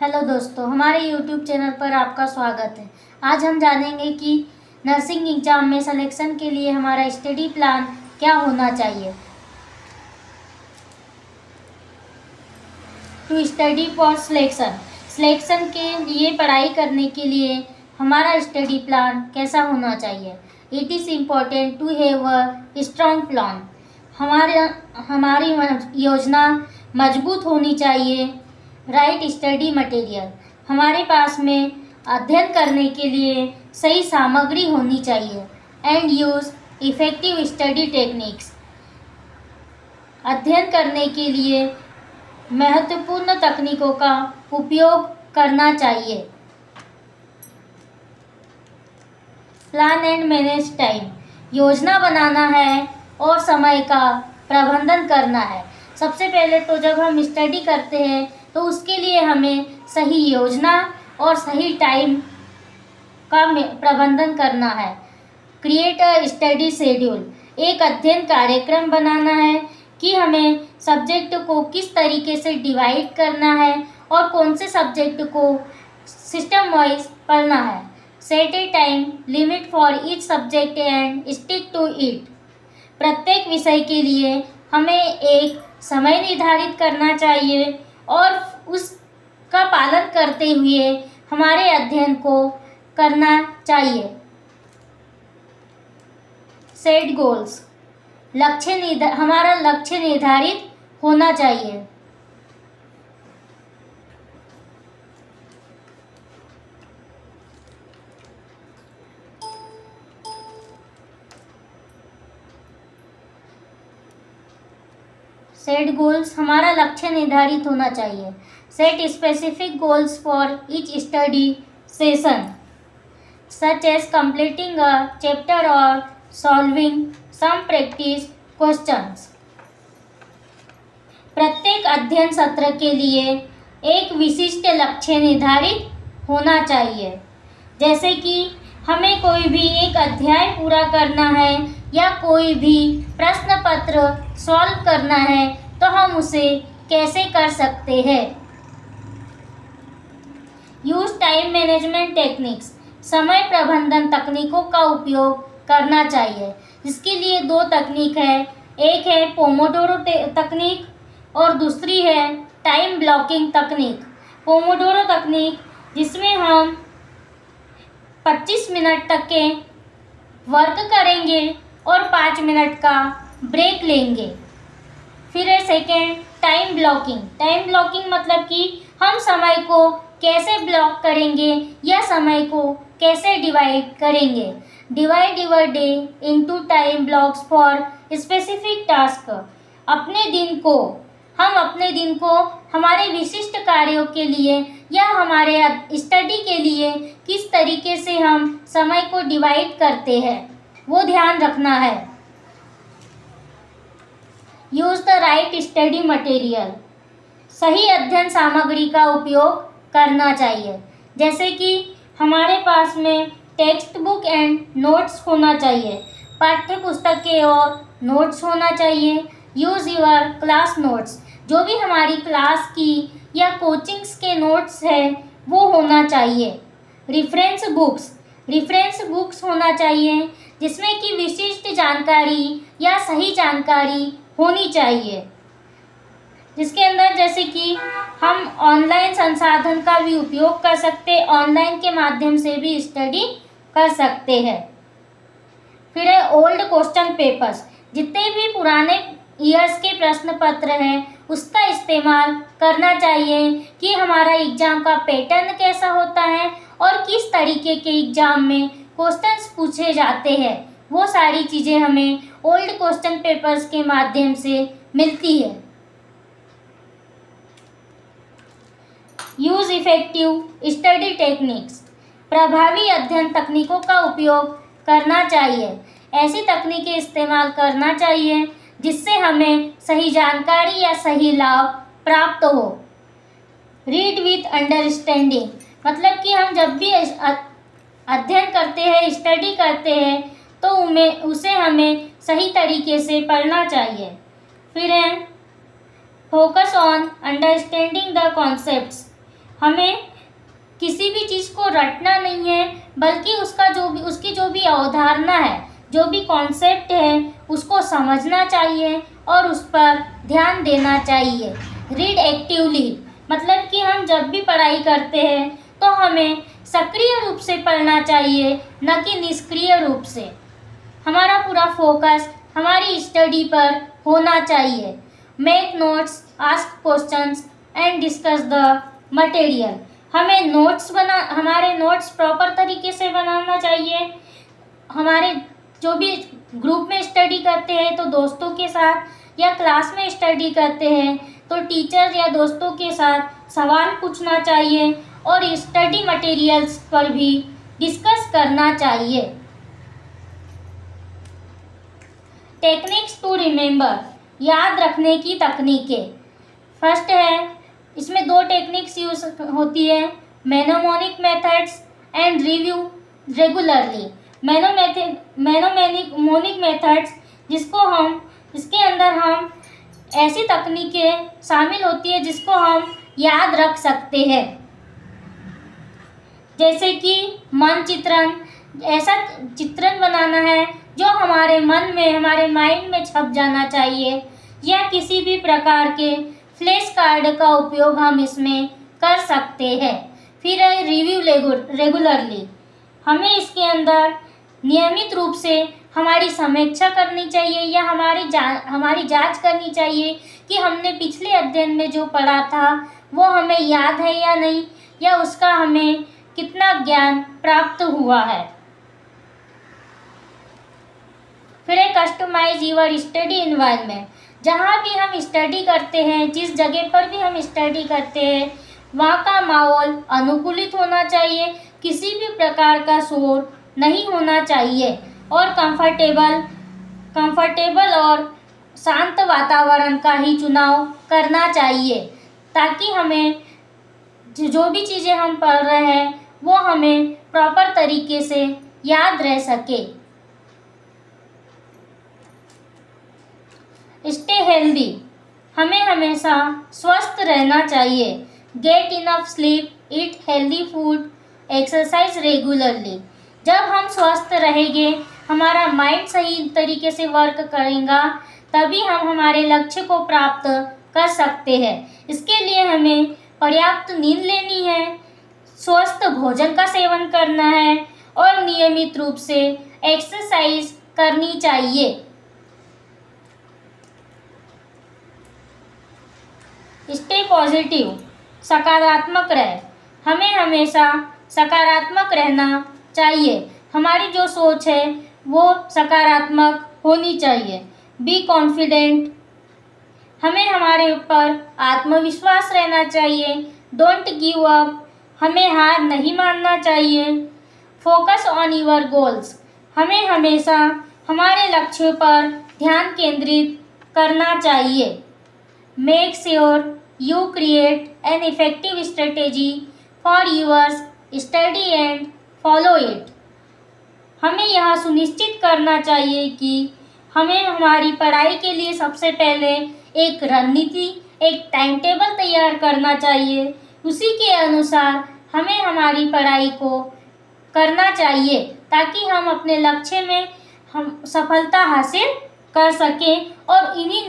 Hello दोस्तों, हमारे YouTube channel पर आपका स्वागत है। आज हम जानेंगे कि नर्सिंग एग्ज़ाम में सिलेक्शन के लिए हमारा स्टडी प्लान क्या होना चाहिए। टू स्टडी फॉर सिलेक्शन के लिए पढ़ाई करने के लिए हमारा स्टडी प्लान कैसा होना चाहिए। It is important to have a strong plan. हमारी योजना मजबूत होनी चाहिए। राइट स्टडी मटेरियल, हमारे पास में अध्ययन करने के लिए सही सामग्री होनी चाहिए। And use effective study techniques, अध्ययन करने के लिए महत्वपूर्ण तकनीकों का उपयोग करना चाहिए। प्लान एंड मैनेज टाइम, योजना बनाना है और समय का प्रबंधन करना है। सबसे पहले तो जब हम स्टडी करते हैं तो उसके लिए हमें सही योजना और सही टाइम का प्रबंधन करना है। क्रिएट अ स्टडी शेड्यूल, एक अध्ययन कार्यक्रम बनाना है कि हमें सब्जेक्ट को किस तरीके से डिवाइड करना है और कौन से सब्जेक्ट को सिस्टम वाइज पढ़ना है। Set a time limit for each subject and stick to it, प्रत्येक विषय के लिए हमें एक समय निर्धारित करना चाहिए और उसका पालन करते हुए हमारे अध्ययन को करना चाहिए। सेट गोल्स, हमारा लक्ष्य निर्धारित होना चाहिए। सेट गोल्स, हमारा लक्ष्य निर्धारित होना चाहिए। Set specific goals for each study session, such as completing a chapter और सॉल्विंग सम प्रैक्टिस क्वेश्चंस। प्रत्येक अध्ययन सत्र के लिए एक विशिष्ट लक्ष्य निर्धारित होना चाहिए। जैसे कि हमें कोई भी एक अध्याय पूरा करना है या कोई भी प्रश्न पत्र सॉल्व करना है तो हम उसे कैसे कर सकते हैं। यूज टाइम मैनेजमेंट टेक्निक्स, समय प्रबंधन तकनीकों का उपयोग करना चाहिए। इसके लिए दो तकनीक है, एक है पोमोडोरो तकनीक और दूसरी है टाइम ब्लॉकिंग तकनीक। पोमोडोरो तकनीक जिसमें हम 25 मिनट तक के वर्क करेंगे और 5 मिनट का ब्रेक लेंगे। फिर है सेकेंड टाइम ब्लॉकिंग मतलब कि हम समय को कैसे ब्लॉक करेंगे या समय को कैसे डिवाइड करेंगे। Divide your day into time blocks for specific task, हम अपने दिन को हमारे विशिष्ट कार्यों के लिए या हमारे स्टडी के लिए किस तरीके से हम समय को डिवाइड करते हैं वो ध्यान रखना है। Use the right study material, सही अध्ययन सामग्री का उपयोग करना चाहिए। जैसे कि हमारे पास में टेक्स्ट बुक एंड नोट्स होना चाहिए, पाठ्य पुस्तकें और नोट्स होना चाहिए। यूज़ योर क्लास नोट्स, जो भी हमारी क्लास की या कोचिंग्स के नोट्स है वो होना चाहिए। रेफरेंस बुक्स होना चाहिए जिसमें कि विशिष्ट जानकारी या सही जानकारी होनी चाहिए, जिसके अंदर जैसे कि हम ऑनलाइन संसाधन का भी उपयोग कर सकते हैं, ऑनलाइन के माध्यम से भी स्टडी कर सकते हैं। फिर है ओल्ड क्वेश्चन पेपर्स, जितने भी पुराने ईयर्स के प्रश्न पत्र हैं उसका इस्तेमाल करना चाहिए कि हमारा एग्ज़ाम का पैटर्न कैसा होता है और किस तरीके के एग्ज़ाम में क्वेश्चंस पूछे जाते हैं। वो सारी चीज़ें हमें ओल्ड क्वेश्चन पेपर्स के माध्यम से मिलती है। यूज़ इफ़ेक्टिव स्टडी टेक्निक्स, प्रभावी अध्ययन तकनीकों का उपयोग करना चाहिए। ऐसी तकनीकें इस्तेमाल करना चाहिए जिससे हमें सही जानकारी या सही लाभ प्राप्त हो। रीड विथ अंडरस्टैंडिंग, मतलब कि हम जब भी अध्ययन करते हैं, स्टडी करते हैं तो उसे हमें सही तरीके से पढ़ना चाहिए। फिर है focus on understanding the concepts, हमें किसी भी चीज़ को रटना नहीं है, बल्कि उसकी जो भी अवधारणा है, जो भी कॉन्सेप्ट है, उसको समझना चाहिए और उस पर ध्यान देना चाहिए। रीड एक्टिवली, मतलब कि हम जब भी पढ़ाई करते हैं तो हमें सक्रिय रूप से पढ़ना चाहिए, न कि निष्क्रिय रूप से। हमारा पूरा फोकस हमारी स्टडी पर होना चाहिए। Make notes, ask questions and discuss the material. हमारे नोट्स प्रॉपर तरीके से बनाना चाहिए। हमारे जो भी ग्रुप में स्टडी करते हैं तो दोस्तों के साथ, या क्लास में स्टडी करते हैं तो टीचर या दोस्तों के साथ सवाल पूछना चाहिए और स्टडी मटेरियल्स पर भी डिस्कस करना चाहिए। टेक्निक्स टू रिमेंबर, याद रखने की तकनीकें। फर्स्ट है, इसमें 2 टेक्निक्स यूज होती है, mnemonic methods and review regularly. Mnemonic methods इसके अंदर हम ऐसी तकनीकें शामिल होती है जिसको हम याद रख सकते हैं, जैसे कि मानचित्रण। ऐसा चित्रण बनाना है जो हमारे मन में, हमारे माइंड में छप जाना चाहिए, या किसी भी प्रकार के फ्लैश कार्ड का उपयोग हम इसमें कर सकते हैं। फिर है रिव्यू रेगुलरली। हमें इसके अंदर नियमित रूप से हमारी समीक्षा करनी चाहिए या हमारी जांच करनी चाहिए कि हमने पिछले अध्ययन में जो पढ़ा था वो हमें याद है या नहीं, या उसका हमें कितना ज्ञान प्राप्त हुआ है। फिर है कस्टमाइज योर स्टडी एनवायरनमेंट। जहाँ भी हम स्टडी करते हैं, जिस जगह पर भी हम स्टडी करते हैं, वहाँ का माहौल अनुकूलित होना चाहिए, किसी भी प्रकार का शोर नहीं होना चाहिए और कंफर्टेबल और शांत वातावरण का ही चुनाव करना चाहिए, ताकि हमें जो भी चीज़ें हम पढ़ रहे हैं वो हमें प्रॉपर तरीके से याद रह सके। स्टे हेल्दी, हमें हमेशा स्वस्थ रहना चाहिए। Get enough sleep, eat healthy food, exercise regularly. जब हम स्वस्थ रहेंगे, हमारा माइंड सही तरीके से वर्क करेगा, तभी हम हमारे लक्ष्य को प्राप्त कर सकते हैं। इसके लिए हमें पर्याप्त नींद लेनी है, स्वस्थ भोजन का सेवन करना है और नियमित रूप से एक्सरसाइज करनी चाहिए। स्टे पॉजिटिव, सकारात्मक रहे। हमें हमेशा सकारात्मक रहना चाहिए। हमारी जो सोच है वो सकारात्मक होनी चाहिए। बी कॉन्फिडेंट, हमें हमारे ऊपर आत्मविश्वास रहना चाहिए। डोंट गिव अप, हमें हार नहीं मानना चाहिए। फोकस ऑन योर गोल्स, हमें हमेशा हमारे लक्ष्य पर ध्यान केंद्रित करना चाहिए। Make sure you create an effective strategy for your study and follow it। हमें यह सुनिश्चित करना चाहिए कि हमें हमारी पढ़ाई के लिए सबसे पहले एक रणनीति, एक टाइम टेबल तैयार करना चाहिए। उसी के अनुसार हमें हमारी पढ़ाई को करना चाहिए, ताकि हम अपने लक्ष्य में हम सफलता हासिल कर सकें और इन्हीं